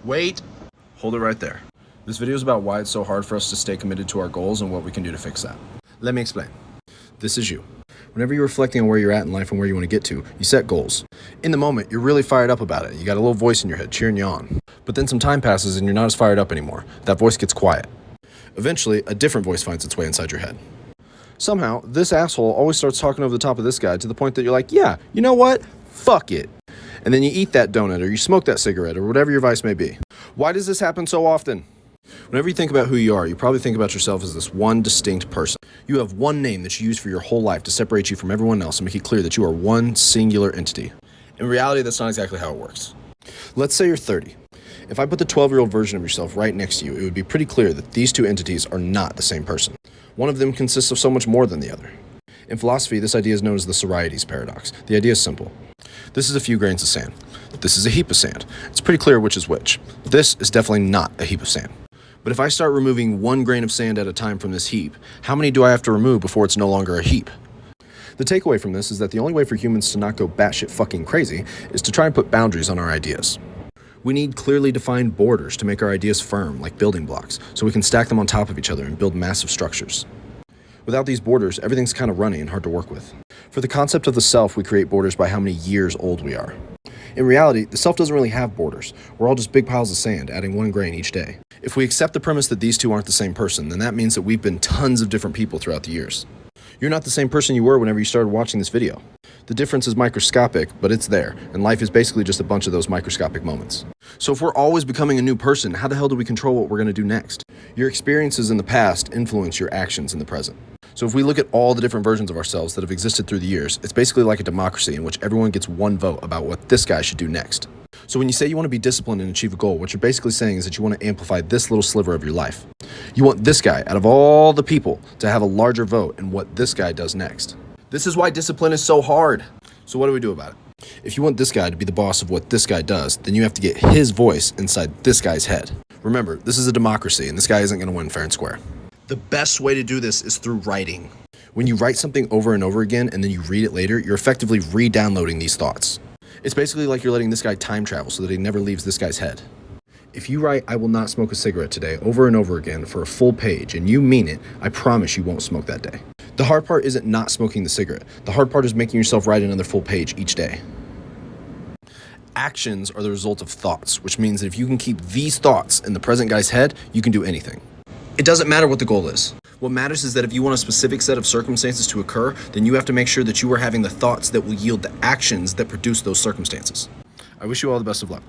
Wait. Hold it right there. This video is about why it's so hard for us to stay committed to our goals and what we can do to fix that. Let me explain. This is you. Whenever you're reflecting on where you're at in life and where you want to get to, you set goals. In the moment, you're really fired up about it. You got a little voice in your head cheering you on. But then some time passes and you're not as fired up anymore. That voice gets quiet. Eventually, a different voice finds its way inside your head. Somehow, this asshole always starts talking over the top of this guy to the point that you're like, yeah, you know what? Fuck it. And then you eat that donut or you smoke that cigarette or whatever your vice may be. Why does this happen so often? Whenever you think about who you are, you probably think about yourself as this one distinct person. You have one name that you use for your whole life to separate you from everyone else and make it clear that you are one singular entity. In reality, that's not exactly how it works. Let's say you're 30. If I put the 12-year-old version of yourself right next to you, it would be pretty clear that these two entities are not the same person. One of them consists of so much more than the other. In philosophy, this idea is known as the Sorites paradox. The idea is simple. This is a few grains of sand. This is a heap of sand. It's pretty clear which is which. This is definitely not a heap of sand. But if I start removing one grain of sand at a time from this heap, how many do I have to remove before it's no longer a heap? The takeaway from this is that the only way for humans to not go batshit fucking crazy is to try and put boundaries on our ideas. We need clearly defined borders to make our ideas firm, like building blocks, so we can stack them on top of each other and build massive structures. Without these borders, everything's kind of runny and hard to work with. For the concept of the self, we create borders by how many years old we are. In reality, the self doesn't really have borders. We're all just big piles of sand, adding one grain each day. If we accept the premise that these two aren't the same person, then that means that we've been tons of different people throughout the years. You're not the same person you were whenever you started watching this video. The difference is microscopic, but it's there, and life is basically just a bunch of those microscopic moments. So if we're always becoming a new person, how the hell do we control what we're going to do next? Your experiences in the past influence your actions in the present. So if we look at all the different versions of ourselves that have existed through the years, it's basically like a democracy in which everyone gets one vote about what this guy should do next. So when you say you want to be disciplined and achieve a goal, what you're basically saying is that you want to amplify this little sliver of your life. You want this guy, out of all the people, to have a larger vote in what this guy does next. This is why discipline is so hard. So what do we do about it? If you want this guy to be the boss of what this guy does, then you have to get his voice inside this guy's head. Remember, this is a democracy, and this guy isn't going to win fair and square. The best way to do this is through writing. When you write something over and over again and then you read it later, you're effectively re-downloading these thoughts. It's basically like you're letting this guy time travel so that he never leaves this guy's head. If you write, "I will not smoke a cigarette today," over and over again for a full page, and you mean it, I promise you won't smoke that day. The hard part isn't not smoking the cigarette. The hard part is making yourself write another full page each day. Actions are the result of thoughts, which means that if you can keep these thoughts in the present guy's head, you can do anything. It doesn't matter what the goal is. What matters is that if you want a specific set of circumstances to occur, then you have to make sure that you are having the thoughts that will yield the actions that produce those circumstances. I wish you all the best of luck.